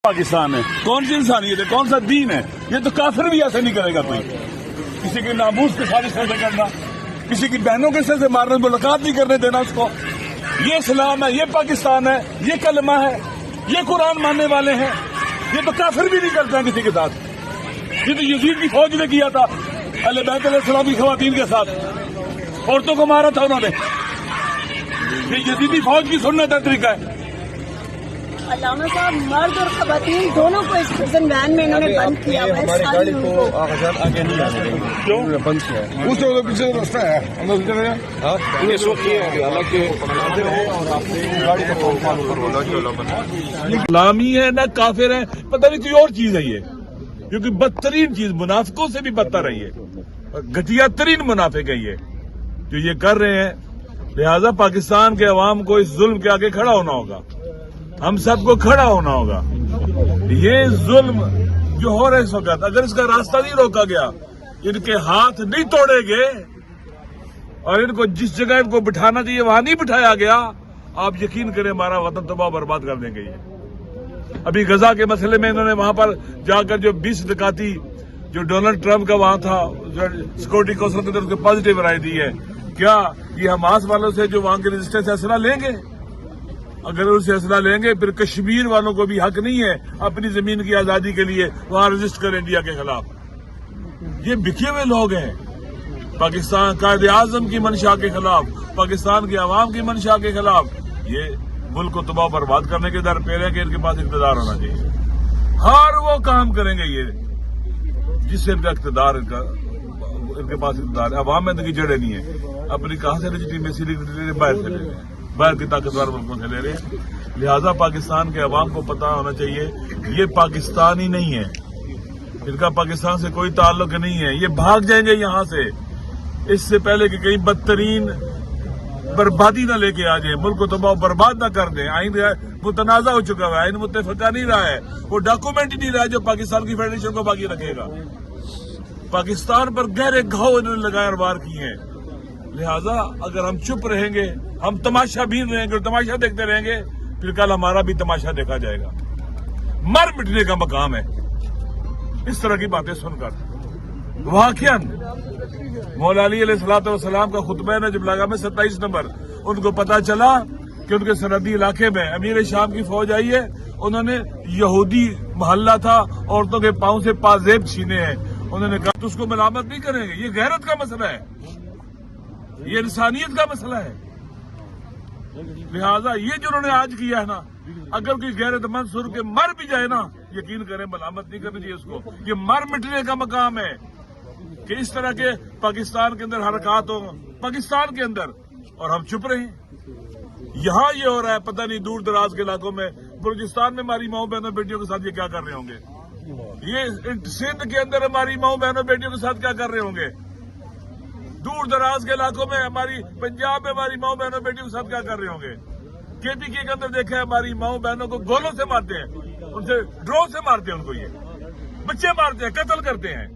पाकिस्तान है, कौन सी इंसानियत है, कौन सा दीन है? ये तो काफिर भी ऐसे नहीं करेगा कोई। किसी के नामूस के साजिश से करना, किसी की बहनों के से मारने, मुलाकात नहीं करने देना उसको। ये इस्लाम है, ये पाकिस्तान है, ये कलमा है, ये कुरान मानने वाले हैं। ये तो काफिर भी नहीं करते हैं किसी के साथ। ये तो यजीद की फौज ने किया था अहले बैत अलैहिस्सलाम की खवातीन के साथ, औरतों को मारा था उन्होंने। ये यजीदी फौज की सुन्नत है, तरीका है। अल्लामा साहब, मर्द और खवातीन दोनों को इस प्रिजन वैन में इन्होंने बंद किया हुआ है। हमारी गाड़ी को आगे नहीं आने देंगे, क्यों बंद किया है। उस पीछे रास्ता है, अंदर चले ये सोचिए हालांकि गाड़ी को फॉलो करो। इस्लामी है ना काफिर है, पता नहीं कोई और चीज है ये, क्योंकि बदतरीन चीज मुनाफिकों से भी बदतर है ये, घटिया तरीन मुनाफिक है ये जो ये कर रहे हैं। लिहाजा पाकिस्तान के अवाम को इस जुल्म के आगे खड़ा होना होगा, हम सबको खड़ा होना होगा। ये जुल्म जो हो रहा है इस वक्त, अगर इसका रास्ता नहीं रोका गया, इनके हाथ नहीं तोड़े गए और इनको जिस जगह इनको बिठाना चाहिए वहां नहीं बिठाया गया, आप यकीन करें हमारा वतन तबाह बर्बाद कर देंगे ये। अभी गजा के मसले में इन्होंने वहां पर जाकर जो 20 डकैती जो डोनाल्ड ट्रंप का वहां था, सिक्योरिटी काउंसिल के अंदर उसको पॉजिटिव राय दी है। क्या ये हमास वालों से जो वहां के रजिस्टर से असला लेंगे? अगर उनसे असला लेंगे फिर कश्मीर वालों को भी हक नहीं है अपनी जमीन की आजादी के लिए वहां रजिस्टर करें इंडिया के खिलाफ। ये बिके हुए लोग हैं, पाकिस्तान कायदे आजम की मंशा के खिलाफ, पाकिस्तान के अवाम की मंशा के खिलाफ। ये मुल्क को तबाह बर्बाद करने के दर पे है कि इनके पास इक़्तिदार होना चाहिए। हर वो काम करेंगे ये जिससे इनका इक़्तिदार, इनके पास इक़्तिदार है। अवाम में इनकी जड़ें नहीं है, अपनी कहां से लेजिटिमेसी बाहर से ले रहे हैं, बाहर की ताकतवर मुल्कों से ले रहे हैं। लिहाजा पाकिस्तान के अवाम को पता होना चाहिए ये पाकिस्तानी नहीं है, इनका पाकिस्तान से कोई ताल्लुक नहीं है। ये भाग जाएंगे यहां से इससे पहले कि कहीं बदतरीन बर्बादी न लेके आ जाए, मुल्क को तबाह बर्बाद न कर दें। आइन मुतनाजा हो चुका है, आइन मुत्तफिका नहीं रहा है, वो डॉक्यूमेंट ही नहीं रहा है जो पाकिस्तान की फेडरेशन को बाकी रखेगा। पाकिस्तान पर गहरे घाव इन्होंने लगाए और वार किए हैं। लिहाजा अगर हम चुप रहेंगे, हम तमाशा भी रहेंगे और तमाशा देखते रहेंगे, फिर कल हमारा भी तमाशा देखा जाएगा। मर मिटने का मकाम है इस तरह की बातें सुनकर। वाकयान मौला अली अलैहिस्सलाम का खुतबा है ना जब लगा में 27 नंबर, उनको पता चला कि उनके सरहदी इलाके में अमीर शाम की फौज आई है, उन्होंने यहूदी मोहल्ला था, औरतों के पांव से पाजेब छीने हैं। उन्होंने कहा तो उसको मलामत नहीं करेंगे, ये गैरत का मसला है, ये इंसानियत का मसला है। लिहाजा ये जो उन्होंने आज किया है ना, अगर कोई गैरतमंद सुर के मर भी जाए ना, यकीन करें मलामत नहीं करनी चाहिए उसको। ये मर मिटने का मकाम है कि इस तरह के पाकिस्तान के अंदर हरकत हो, पाकिस्तान के अंदर, और हम चुप रहे। यहां ये हो रहा है, पता नहीं दूर दराज के इलाकों में, बलूचिस्तान में हमारी माओ बहनों बेटियों के साथ ये क्या कर रहे होंगे, ये सिंध के अंदर हमारी माओ बहनों बेटियों के साथ क्या कर रहे होंगे, दूर दराज के इलाकों में हमारी, पंजाब में हमारी माओ बहनों बेटियों के साथ क्या कर रहे होंगे। केपीके के अंदर देखे हमारी माओ बहनों को गोलों से मारते हैं, उनसे ड्रोन से मारते हैं, उनको ये बच्चे मारते हैं, कत्ल करते हैं।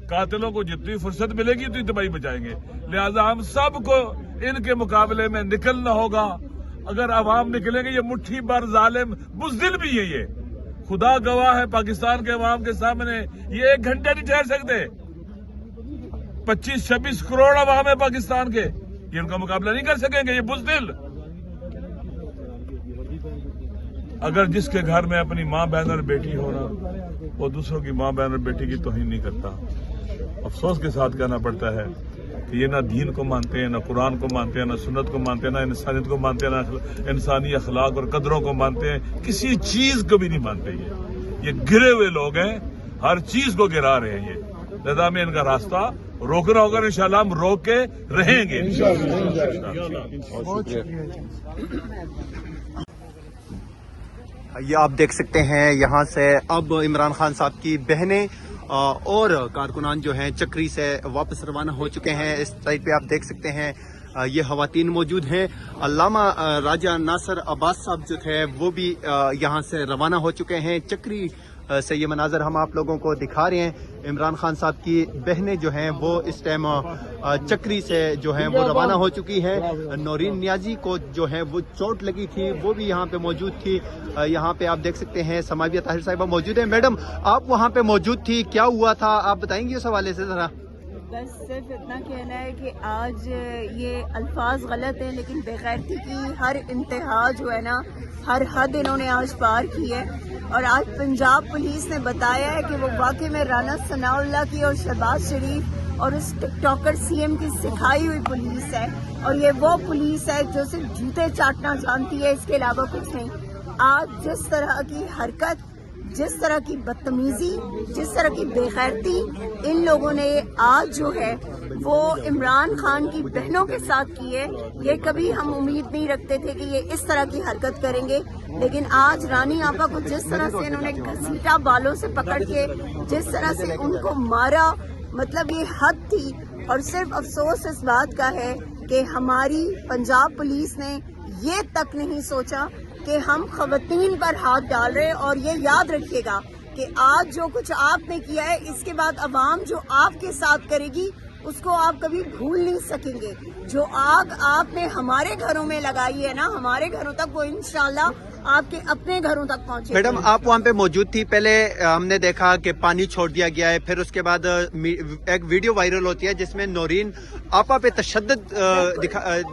कातिलों को जितनी फुर्सत मिलेगी उतनी तबाही बचाएंगे। लिहाजा हम सबको इनके मुकाबले में निकलना होगा। अगर अवाम निकलेंगे, ये मुट्ठी भर जालिम बुज़दिल भी है, ये खुदा गवाह है पाकिस्तान के अवाम के सामने, ये 1 घंटा नहीं ठहर सकते। 25-26 करोड़ अवाम है पाकिस्तान के, ये उनका मुकाबला नहीं कर सकेंगे, ये बुज़दिल। अगर जिसके घर में अपनी माँ बहन और बेटी हो ना, वो दूसरों की माँ बहन और बेटी की तौहीन नहीं करता। अफसोस के साथ कहना पड़ता है कि ये ना दीन को मानते हैं, ना कुरान को मानते हैं, ना सुन्नत को मानते हैं, ना इंसानियत को मानते हैं, ना इंसानी अखलाक और कदरों को मानते हैं, किसी चीज को भी नहीं मानते। ये गिरे हुए लोग हैं, हर चीज को गिरा रहे हैं। ये लिहाजा में इनका रास्ता रोकना होगा, इंशाल्लाह हम रोक के रहेंगे। ये आप देख सकते हैं यहाँ से अब इमरान खान साहब की बहनें और कारकुनान जो हैं चक्री से वापस रवाना हो चुके हैं। इस साइड पे आप देख सकते हैं ये खवातीन मौजूद हैं। अल्लामा राजा नासिर अब्बास साहब जो थे वो भी यहाँ से रवाना हो चुके हैं। चक्री से ये मनाजर हम आप लोगों को दिखा रहे हैं। इमरान खान साहब की बहनें जो हैं वो इस टाइम चक्री से जो हैं वो रवाना हो चुकी हैं। नौरीन नियाजी को जो है वो चोट लगी थी, वो भी यहाँ पे मौजूद थी। यहाँ पे आप देख सकते हैं समाविया ताहिर साहिबा मौजूद है। मैडम, आप वहाँ पे मौजूद थी, क्या हुआ था आप बताएंगे उस हवाले से जरा? बस सिर्फ इतना कहना है कि आज ये अल्फाज गलत हैं, लेकिन बेगैरती की हर इंतहा जो है ना, हर हद इन्होंने आज पार की है। और आज पंजाब पुलिस ने बताया है कि वो वाकई में राना सनाउल्लाह की और शहबाज शरीफ और उस टिकटॉकर सीएम की सिखाई हुई पुलिस है। और ये वो पुलिस है जो सिर्फ जूते चाटना जानती है, इसके अलावा कुछ नहीं। आज जिस तरह की हरकत, जिस तरह की बदतमीजी, जिस तरह की बेगैरती इन लोगों ने आज जो है वो इमरान खान की बहनों के साथ की है, ये कभी हम उम्मीद नहीं रखते थे कि ये इस तरह की हरकत करेंगे। लेकिन आज रानी आपा को जिस तरह से इन्होंने घसीटा, बालों से पकड़ के जिस तरह से उनको मारा, मतलब ये हद थी। और सिर्फ अफसोस इस बात का है कि हमारी पंजाब पुलिस ने ये तक नहीं सोचा कि हम खवातीन पर हाथ डाल रहे। और ये याद रखिएगा कि आज जो कुछ आपने किया है, इसके बाद अवाम जो आपके साथ करेगी उसको आप कभी भूल नहीं सकेंगे। जो आग आपने हमारे घरों में लगाई है ना, हमारे घरों तक वो इंशाल्लाह आपके अपने घरों तक पहुंचे। मैडम, आप वहाँ पे मौजूद थी। पहले हमने देखा कि पानी छोड़ दिया गया है, फिर उसके बाद एक वीडियो वायरल होती है जिसमें नौरीन आपा पे तशद्दुद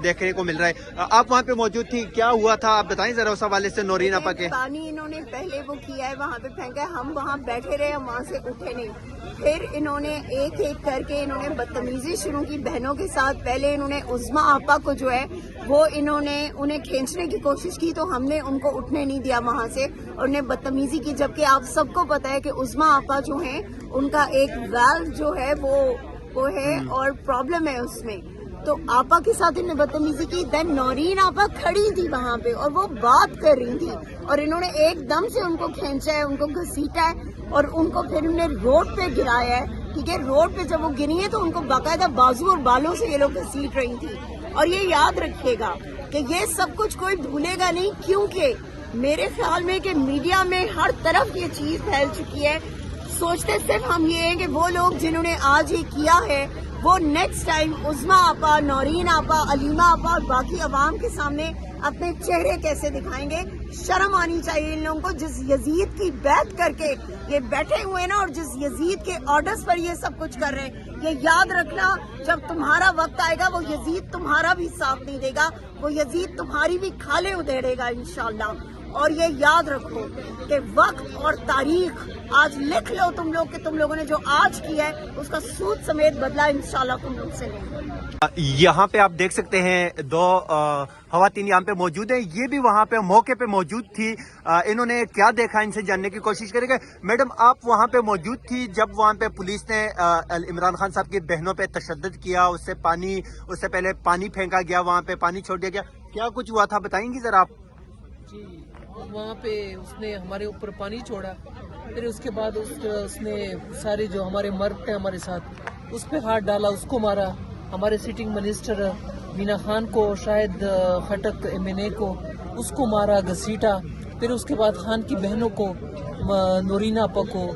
देखने को मिल रहा है। आप वहाँ पे मौजूद थी, क्या हुआ था आप बताएं जरा उस हवाले से नौरीन आपा के? पानी इन्होंने पहले वो किया है, वहाँ पे फेंका है, हम वहाँ बैठे रहे, हम वहाँ से उठे नहीं। फिर इन्होंने एक एक करके इन्होंने बदतमीजी शुरू की बहनों के साथ। पहले इन्होंने उज़्मा आपा को जो है वो इन्होंने उन्हें खींचने की कोशिश की, तो हमने उनको उठने नहीं दिया वहाँ से और उन्हें बदतमीजी की। जबकि आप सबको पता है कि उज़्मा आपा जो हैं उनका एक वाल्व जो है वो है और प्रॉब्लम है उसमें, तो आपा के साथ इन्होंने बदतमीजी की। देन नौरीन आपा खड़ी थी वहाँ पे और वो बात कर रही थी और इन्होंने एकदम से उनको खींचा है, उनको घसीटा है और उनको फिर इन्होंने रोड पे गिराया है। ठीक है, रोड पे जब वो गिरी है तो उनको बाकायदा बाजू और बालों से ये लोग घसीट रही थी। और ये याद रखिएगा कि ये सब कुछ कोई भूलेगा नहीं, क्योंकि मेरे ख्याल में कि मीडिया में हर तरफ ये चीज फैल चुकी है। सोचते सिर्फ हम ये हैं कि वो लोग जिन्होंने आज ये किया है वो नेक्स्ट टाइम उज़्मा आपा, नौरीन आपा, अलीमा आपा और बाकी अवाम के सामने अपने चेहरे कैसे दिखाएंगे। शर्म आनी चाहिए इन लोगों को, जिस यजीद की बैत करके ये बैठे हुए हैं ना और जिस यजीद के ऑर्डर्स पर ये सब कुछ कर रहे हैं। ये याद रखना, जब तुम्हारा वक्त आएगा वो यजीद तुम्हारा भी साथ नहीं देगा, वो यजीद तुम्हारी भी खाले उधेड़ेगा इंशाल्लाह। और ये याद रखो कि वक्त और तारीख आज लिख लो तुम लोग कि तुम लोगों ने जो आज किया है उसका सूद समेत बदला इंशाल्लाह तुम लोग से लेंगे। यहाँ पे आप देख सकते हैं दो खवातीन यहाँ पे मौजूद है, ये भी वहाँ पे मौके पे मौजूद थी। इन्होंने क्या देखा इनसे जानने की कोशिश करेंगे। मैडम, आप वहाँ पे मौजूद थी जब वहाँ पे पुलिस ने इमरान खान साहब की बहनों पे तशद्दुद किया, उससे पहले पानी फेंका गया, वहाँ पे पानी छोड़ दिया गया, क्या कुछ हुआ था बताएंगी जरा आप? जी, वहाँ पे उसने हमारे ऊपर पानी छोड़ा, फिर उसके बाद उसने सारे जो हमारे मर्द थे हमारे साथ उस पर हाथ डाला, उसको मारा। हमारे सिटिंग मिनिस्टर मीना खान को, शायद खटक MNA को, उसको मारा, घसीटा। फिर उसके बाद खान की बहनों को, नौरीन आपा को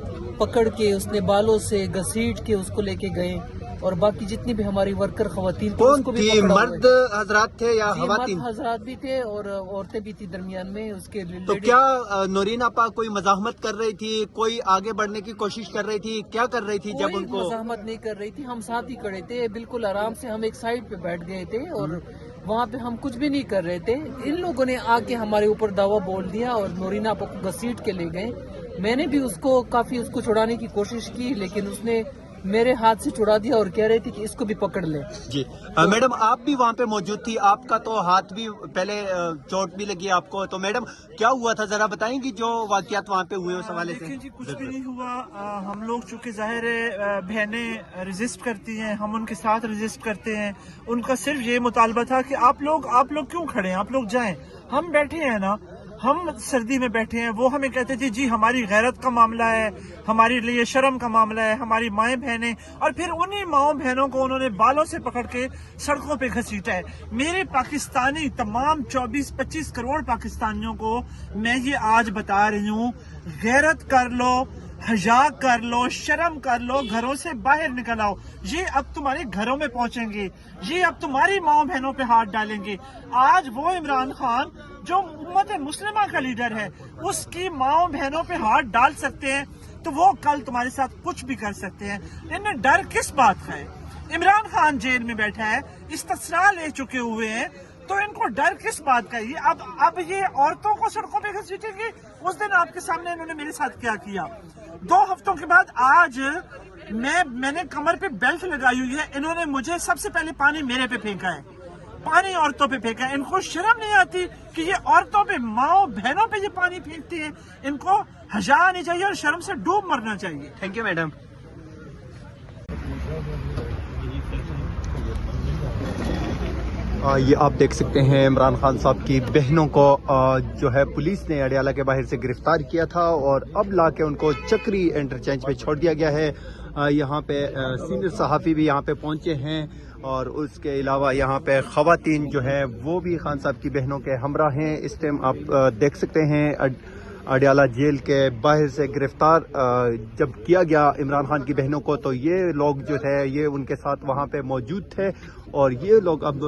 पकड़ के उसने बालों से घसीट के उसको लेके गए। और बाकी जितनी भी हमारी वर्कर खवातीन कौन थी? मर्द हजरात थे या खवातीन? मर्द हजरात भी थे और औरतें भी थी दरमियान में उसके। तो क्या नौरीन आपा कोई मज़ाहमत कर रही थी, कोई आगे बढ़ने की कोशिश कर रही थी, क्या कर रही थी जब उनको? मज़ाहमत नहीं कर रही थी, हम साथ ही खड़े थे, बिल्कुल आराम से हम एक साइड पे बैठ गए थे और वहाँ पे हम कुछ भी नहीं कर रहे थे। इन लोगों ने आके हमारे ऊपर दावा बोल दिया और नौरीन आपा को घसीट के ले गए। मैंने भी उसको काफी छुड़ाने की कोशिश की, लेकिन उसने मेरे हाथ से छुड़ा दिया और कह रहे थे कि इसको भी पकड़ ले। जी मैडम, आप भी वहाँ पे मौजूद थी, आपका तो हाथ भी पहले चोट भी लगी आपको, तो मैडम क्या हुआ था जरा बताएंगी जो वाकयात वहाँ पे हुए उस हवाले से? जी कुछ भी नहीं हुआ। हम लोग चूँकि जाहिर है बहनें रजिस्ट करती हैं, हम उनके साथ रजिस्ट करते हैं। उनका सिर्फ ये मुतालबा था कि आप लोग क्यों खड़े हैं, आप लोग जाएं, हम बैठे हैं ना, हम सर्दी में बैठे हैं, वो हमें कहते थे जी हमारी गैरत का मामला है, हमारे लिए शर्म का मामला है, हमारी माएँ बहनें, और फिर उन्हीं माओ बहनों को उन्होंने बालों से पकड़ के सड़कों पे घसीटा है। मेरे पाकिस्तानी तमाम 24-25 करोड़ पाकिस्तानियों को मैं ये आज बता रही हूँ, गैरत कर लो, हया कर लो, शर्म कर लो, घरों से बाहर निकल आओ। ये अब तुम्हारे घरों में पहुंचेंगे, ये अब तुम्हारी माओ बहनों पे हाथ डालेंगे। आज वो इमरान खान जो उम्मत मुस्लिमा का लीडर है, उसकी माओ बहनों पे हाथ डाल सकते हैं, तो वो कल तुम्हारे साथ कुछ भी कर सकते हैं। इन्हें डर किस बात का है? इमरान खान जेल में बैठा है, इस्तिस्रा ले चुके हुए हैं, तो इनको डर किस बात का है? अब ये औरतों को सड़कों पे घसीटेंगे। उस दिन आपके सामने इन्होंने मेरे साथ क्या किया। 2 हफ्तों के बाद आज मैंने कमर पे बेल्ट लगाई हुई है, इन्होंने मुझे सबसे पहले पानी मेरे पे फेंका है, पानी औरतों पे फेंका है। इनको शर्म नहीं आती कि ये औरतों पे, माओ बहनों पे ये पानी फेंकते हैं। इनको हया आनी चाहिए और शर्म से डूब मरना चाहिए। Thank you madam. ये आप देख सकते हैं इमरान खान साहब की बहनों को जो है पुलिस ने अडियाला के बाहर से गिरफ्तार किया था और अब लाके उनको चक्री इंटरचेंज पे छोड़ दिया गया है। यहाँ पे सीनियर सहाफ़ी भी यहाँ पे पहुँचे हैं और उसके अलावा यहाँ पे ख़वातीन जो है वो भी खान साहब की बहनों के हमरा हैं। इस टाइम आप देख सकते हैं अडियाला जेल के बाहर से गिरफ्तार जब किया गया इमरान खान की बहनों को, तो ये लोग जो है ये उनके साथ वहाँ पे मौजूद थे और ये लोग अब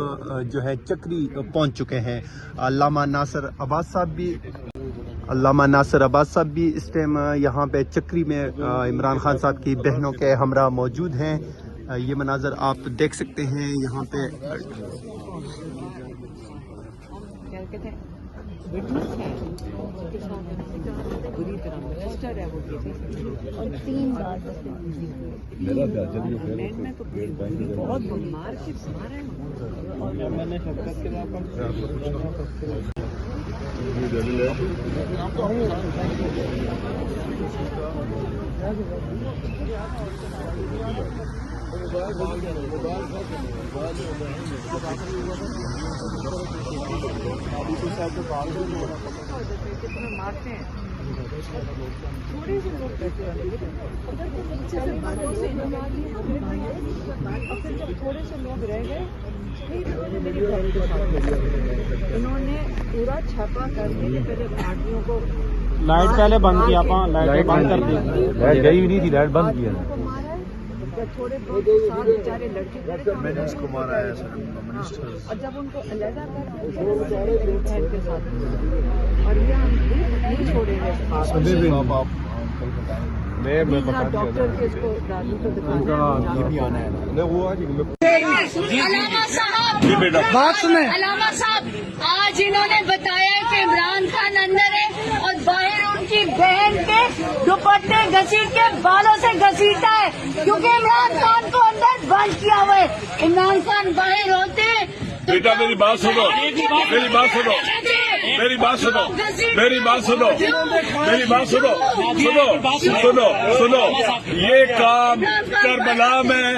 जो है चक्री पहुँच चुके हैं। अल्लामा नासिर अब्बास साहब भी इस टाइम यहाँ पे चक्री में इमरान खान साहब की बहनों के हमरा मौजूद हैं। ये मनाजर आप देख सकते हैं यहाँ पे। विटनेस है, उसके साथ बुरी तरह रजिस्टर है वो और 3 बार में तो बहुत मार के मारे और मैंने कितना मारते हैं, थोड़े से लोग पैसे वाले पीछे से बातों से फिर जब थोड़े से लोग रह गए इन्होंने पूरा छापा करके पहले आदमियों को लाइट पहले बंद किया, लाइट बंद कर दी, लाइट गई नहीं थी, लाइट बंद किया। थोड़े बहुत साथ बेचारे लड़के मैंने उसको मारा है और जब उनको अलहदा कर के साथ और ये हम नहीं छोड़ेंगे। डॉक्टर के इसको दादी को अलामा साहब आज इन्होंने बताया कि इमरान खान अंदर है और बाहर उनकी बहन के दुपट्टे घसीट के बालों से घसीटा है, क्योंकि इमरान खान को अंदर बंद किया हुआ है। इमरान खान बाहर होते बेटा मेरी बात सुनो, मेरी बात सुनो, मेरी बात सुनो, मेरी बात सुनो, मेरी बात सुनो, सुनो सुनो सुनो। ये काम करबला में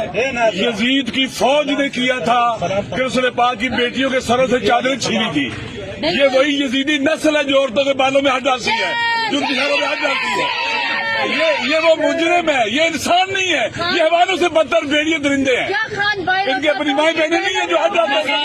यजीद की फौज ने किया था कि उसने पाक की बेटियों के सरों से चादरें छीनी थी। ये वही यजीदी नस्ल है जो औरतों के बालों में हाथ डालती है, जो उनकी सरों में हाथ डालती है। ये वो मुजरिम है, ये इंसान नहीं है, ये हवानों से बदतर भेड़िए दरिंदे हैं। इनकी अपनी माएँ बहनें नहीं है जो हाथ डालते हैं।